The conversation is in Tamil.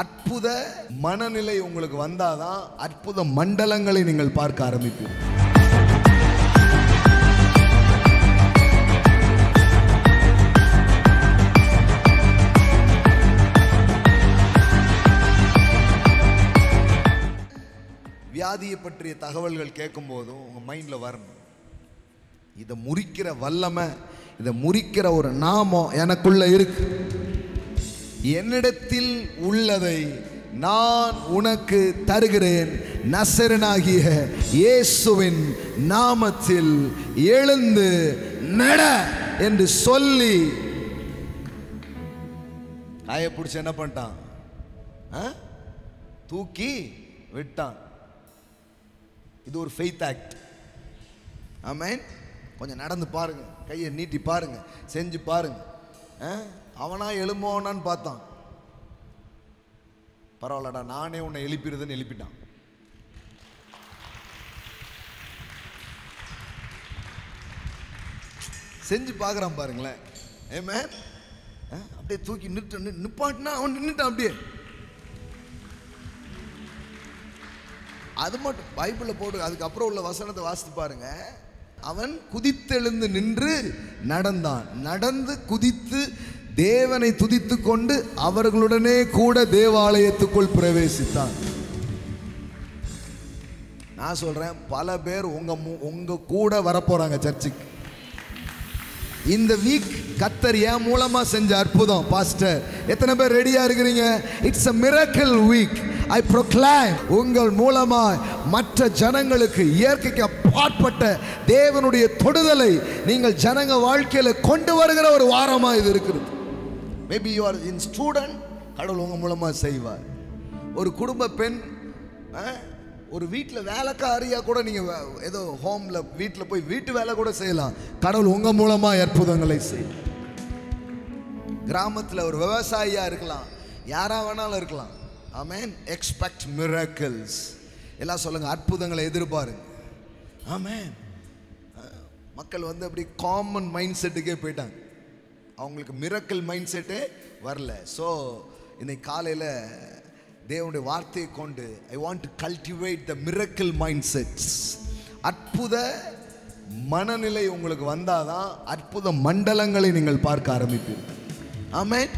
அற்புத மனநிலை உங்களுக்கு வந்தாதான் அற்புத மண்டலங்களை நீங்கள் பார்க்க ஆரம்பிப்பீர்கள். வியாதியை பற்றிய தகவல்கள் கேட்கும் போதும் உங்க மைண்ட்ல வரணும், இதை முறிக்கிற வல்லமை, இதை முறிக்கிற ஒரு நாமம் எனக்குள்ள இருக்கு. என்னிடத்தில் உள்ளதை நான் உனக்கு தருகிறேன், நசரனாகிய இயேசுவின் நாமத்தில் எழுந்து நட என்று சொல்லி காய பிடிச்சு என்ன பண்ணிட்டான்? தூக்கி விட்டான். இது ஒரு ஃபெய்த் ஆக்ட். ஆமென். கொஞ்சம் நடந்து பாருங்க, கையை நீட்டி பாருங்க, செஞ்சு பாருங்க. அவனா எழும்போனான்னு பார்த்தான், பரவாயில்லடா நானே உன்னை எழுப்பிடுதுன்னு எழுப்பிட்டான். செஞ்சு பார்க்குறான் பாருங்களேன். ஆமென். அப்படியே தூக்கி நிப்பாட்டினா அவன் நின்றுட்டான். அப்படியே அது மட்டும் பைபிளில் போடு, அதுக்கப்புறம் உள்ள வசனத்தை வாசித்து பாருங்க. அவன் குதித்தெழுந்து நின்று நடந்தான். நடந்து குதித்து தேவனை துதித்து கொண்டு அவர்களுடனே கூட தேவாலயத்துக்குள் பிரவேசித்தான். நான் சொல்றேன், பல பேர் உங்க கூட வரப்போறாங்க சர்ச்சுக்கு. இந்த வீக் கர்த்தர் என் மூலமா செஞ்ச அற்புதம். பாஸ்டர் எத்தனை பேர் ரெடியா இருக்கிறீங்க? It's a miracle week. I proclaim, உங்கள் மூலமா மற்ற ஜனங்களுக்கு இயற்கைக்கு அப்பாற்பட்ட தேவனுடைய தொடுதலை நீங்கள் ஜனங்க வாழ்க்கையில கொண்டு வருகிற ஒரு வாரமா இது இருக்குது. Maybe you are in student, கடவுள் உங்க மூலமா செய்வார். ஒரு குடும்ப பெண், ஒரு வீட்டில் வேலைக்காரியா கூட நீங்க ஏதோ ஹோம்ல வீட்டில் போய் வீட்டு வேலை கூட செய்யலாம். கடவுள் உங்க மூலமா அற்புதங்களை செய்யும். கிராமத்தில் ஒரு விவசாயியா இருக்கலாம், யாரா வேணாலும் இருக்கலாம். ஆமென். Expect miracles. எல்லாம் சொல்லுங்க, அற்புதங்களை எதிர்பாருங்க. ஆமென். மக்கள் அப்படி காமன் மைண்ட் செட்டுக்கே போயிட்டாங்க, அவங்களுக்கு மிராக்கிள் மைண்ட் செட்டே வரல. ஸோ இன்னைக்கு காலையில் தேவனுடைய வார்த்தையை கொண்டு I want to cultivate the miracle mind sets. அற்புத மனநிலை உங்களுக்கு வந்தாதான் அற்புத மண்டலங்களை நீங்கள் பார்க்க ஆரம்பிப்பீர்கள். ஆமென்.